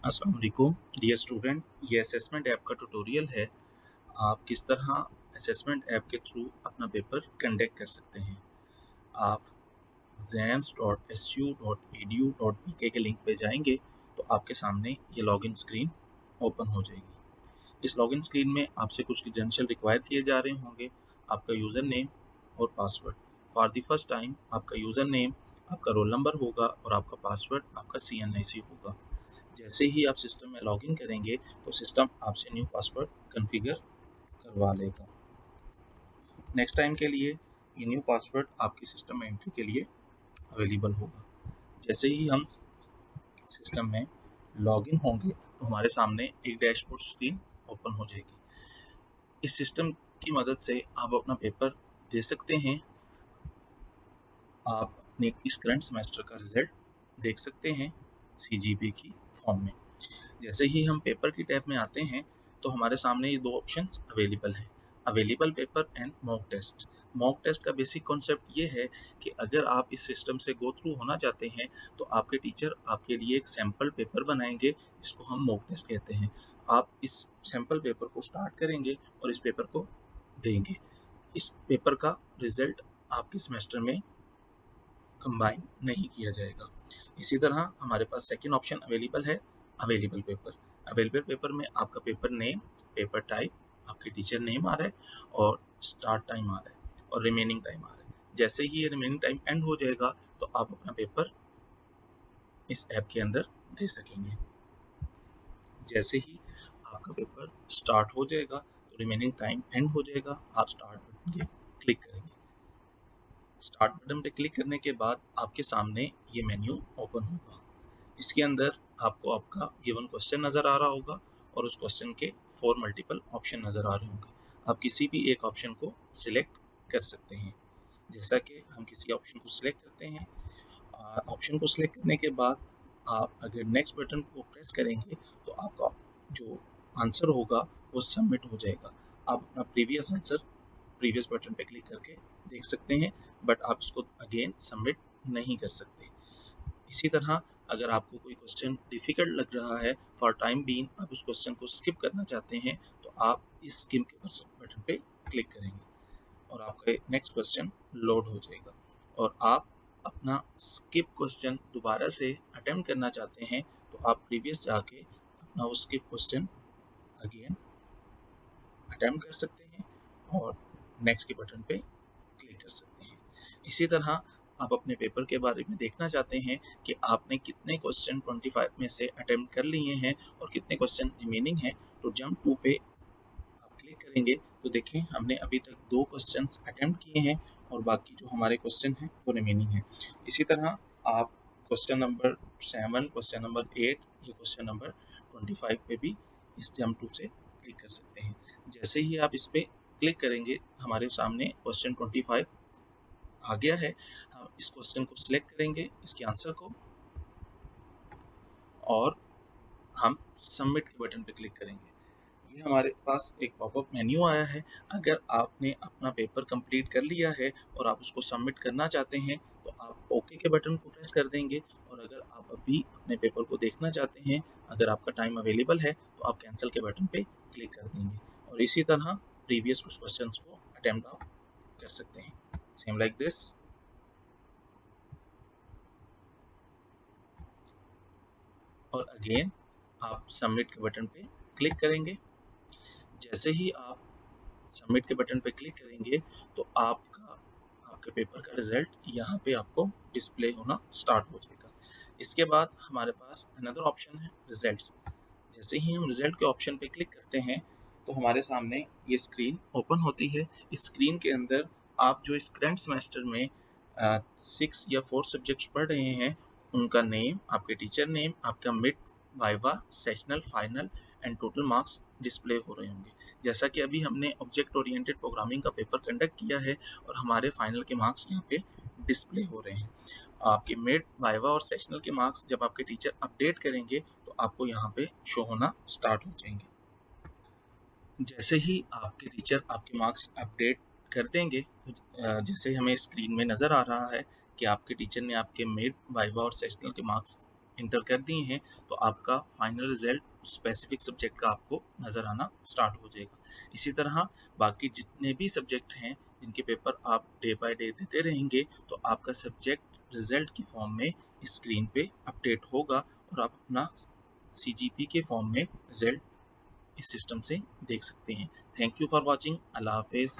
अस्सलाम वालेकुम dear student, ये असेसमेंट ऐप का ट्यूटोरियल है। आप किस तरह असेसमेंट ऐप के थ्रू अपना पेपर कंडक्ट कर सकते हैं। आप exams.su.edu.pk के लिंक पे जाएंगे तो आपके सामने ये लॉगिन स्क्रीन ओपन हो जाएगी। इस लॉगिन स्क्रीन में आपसे कुछ क्रेडेंशियल रिक्वायर किए जा रहे होंगे, आपका यूज़र नेम और password. For the first time आपका यूज़र नेम आपका रोल नंबर होगा और आपका पासवर्ड आपका CNIC होगा। जैसे ही आप सिस्टम में लॉगिन करेंगे तो सिस्टम आपसे न्यू पासवर्ड कॉन्फ़िगर करवा लेगा। नेक्स्ट टाइम के लिए ये न्यू पासवर्ड आपके सिस्टम में एंट्री के लिए अवेलेबल होगा। जैसे ही हम सिस्टम में लॉगिन होंगे तो हमारे सामने एक डैशबोर्ड स्क्रीन ओपन हो जाएगी। इस सिस्टम की मदद से आप अपना पेपर दे सकते हैं। आप अपने इस करंट सेमेस्टर का रिजल्ट देख सकते हैं CGPA की फॉर्म में। जैसे ही हम पेपर की टैब में आते हैं तो हमारे सामने ये दो ऑप्शंस अवेलेबल हैं, available paper and mock test. Mock test का बेसिक कॉन्सेप्ट ये है कि अगर आप इस सिस्टम से गो थ्रू होना चाहते हैं तो आपके टीचर आपके लिए एक सैम्पल पेपर बनाएंगे जिसको हम मॉक टेस्ट कहते हैं। आप इस सैम्पल पेपर को स्टार्ट करेंगे और इस पेपर को देंगे। इस पेपर का रिजल्ट आपके सेमेस्टर में कंबाइन नहीं किया जाएगा। इसी तरह हमारे पास सेकेंड ऑप्शन अवेलेबल है, अवेलेबल पेपर। अवेलेबल पेपर में आपका पेपर नेम, पेपर टाइप, आपके टीचर नेम आ रहा है और स्टार्ट टाइम आ रहा है और रिमेनिंग टाइम आ रहा है। जैसे ही ये रिमेनिंग टाइम एंड हो जाएगा तो आप अपना पेपर इस ऐप के अंदर दे सकेंगे। जैसे ही आपका पेपर स्टार्ट हो जाएगा तो रिमेनिंग टाइम एंड हो जाएगा, आप स्टार्ट बटन के क्लिक करेंगे। स्टार्ट बटन पे क्लिक करने के बाद आपके सामने ये मेन्यू ओपन होगा। इसके अंदर आपको आपका गिवन क्वेश्चन नज़र आ रहा होगा और उस क्वेश्चन के 4 मल्टीपल ऑप्शन नज़र आ रहे होंगे। आप किसी भी एक ऑप्शन को सिलेक्ट कर सकते हैं। जैसा कि हम किसी ऑप्शन को सिलेक्ट करते हैं, ऑप्शन को सिलेक्ट करने के बाद आप अगर नेक्स्ट बटन को प्रेस करेंगे तो आपका जो आंसर होगा वो सबमिट हो जाएगा। आप अपना प्रीवियस आंसर प्रीवियस बटन पे क्लिक करके देख सकते हैं, बट आप इसको अगेन सबमिट नहीं कर सकते। इसी तरह अगर आपको कोई क्वेश्चन डिफ़िकल्ट लग रहा है, फॉर टाइम बीइंग आप उस क्वेश्चन को स्किप करना चाहते हैं तो आप इस स्किप के बटन पे क्लिक करेंगे और आपका नेक्स्ट क्वेश्चन लोड हो जाएगा। और आप अपना स्किप क्वेश्चन दोबारा से अटेम्प्ट करना चाहते हैं तो आप प्रीवियस जाके अपना वो स्किप क्वेश्चन अगेन अटेम्प्ट कर सकते हैं और नेक्स्ट के बटन पे क्लिक कर सकते हैं। इसी तरह आप अपने पेपर के बारे में देखना चाहते हैं कि आपने कितने क्वेश्चन 25 में से अटेम्प्ट कर लिए हैं और कितने क्वेश्चन रिमेनिंग हैं, तो जंप 2 पे आप क्लिक करेंगे तो देखें हमने अभी तक 2 क्वेश्चंस अटेम्प्ट किए हैं और बाकी जो हमारे क्वेश्चन हैं वो रिमेनिंग हैं। इसी तरह आप क्वेश्चन नंबर 7, क्वेश्चन नंबर 8 या क्वेश्चन नंबर 25 पे भी इस जंप 2 से क्लिक कर सकते हैं। जैसे ही आप इस पे क्लिक करेंगे हमारे सामने क्वेश्चन 25 आ गया है। हम इस क्वेश्चन को सिलेक्ट करेंगे, इसके आंसर को, और हम सबमिट के बटन पे क्लिक करेंगे। ये हमारे पास एक पॉपअप मेन्यू आया है। अगर आपने अपना पेपर कंप्लीट कर लिया है और आप उसको सबमिट करना चाहते हैं तो आप ओके के बटन को प्रेस कर देंगे, और अगर आप अभी अपने पेपर को देखना चाहते हैं, अगर आपका टाइम अवेलेबल है तो आप कैंसिल के बटन पे क्लिक कर देंगे और इसी तरह प्रीवियस क्वेश्चंस को अटेम्प्ट आप कर सकते हैं, सेम लाइक दिस। और अगेन आप सबमिट के बटन पे क्लिक करेंगे। जैसे ही आप सबमिट के बटन पे क्लिक करेंगे तो आपके पेपर का रिजल्ट यहाँ पे आपको डिस्प्ले होना स्टार्ट हो जाएगा। इसके बाद हमारे पास अनदर ऑप्शन है रिजल्ट्स। जैसे ही हम रिजल्ट के ऑप्शन पे क्लिक करते हैं तो हमारे सामने ये स्क्रीन ओपन होती है। इस स्क्रीन के अंदर आप जो इस करंट सेमेस्टर में 6 या 4 सब्जेक्ट्स पढ़ रहे हैं उनका नेम, आपके टीचर नेम, आपका mid, viva, sessional, final and total marks display हो रहे होंगे। जैसा कि अभी हमने ऑब्जेक्ट ओरिएंटेड प्रोग्रामिंग का पेपर कंडक्ट किया है और हमारे फाइनल के मार्क्स यहाँ पे डिस्प्ले हो रहे हैं। आपके मिड, वाइवा और सेशनल के मार्क्स जब आपके टीचर अपडेट करेंगे तो आपको यहाँ पे शो होना स्टार्ट हो जाएंगे। जैसे ही आपके टीचर आपके मार्क्स अपडेट कर देंगे तो जैसे हमें स्क्रीन में नज़र आ रहा है कि आपके टीचर ने आपके मिड, वाइवा और सेशनल के मार्क्स इंटर कर दिए हैं तो आपका फाइनल रिजल्ट स्पेसिफिक सब्जेक्ट का आपको नज़र आना स्टार्ट हो जाएगा। इसी तरह बाकी जितने भी सब्जेक्ट हैं जिनके पेपर आप डे बाय डे देते रहेंगे तो आपका सब्जेक्ट रिजल्ट की फॉर्म में स्क्रीन पे अपडेट होगा और आप अपना CGP के फॉर्म में रिजल्ट इस सिस्टम से देख सकते हैं। Thank you for watching. अल्लाह हाफिज़।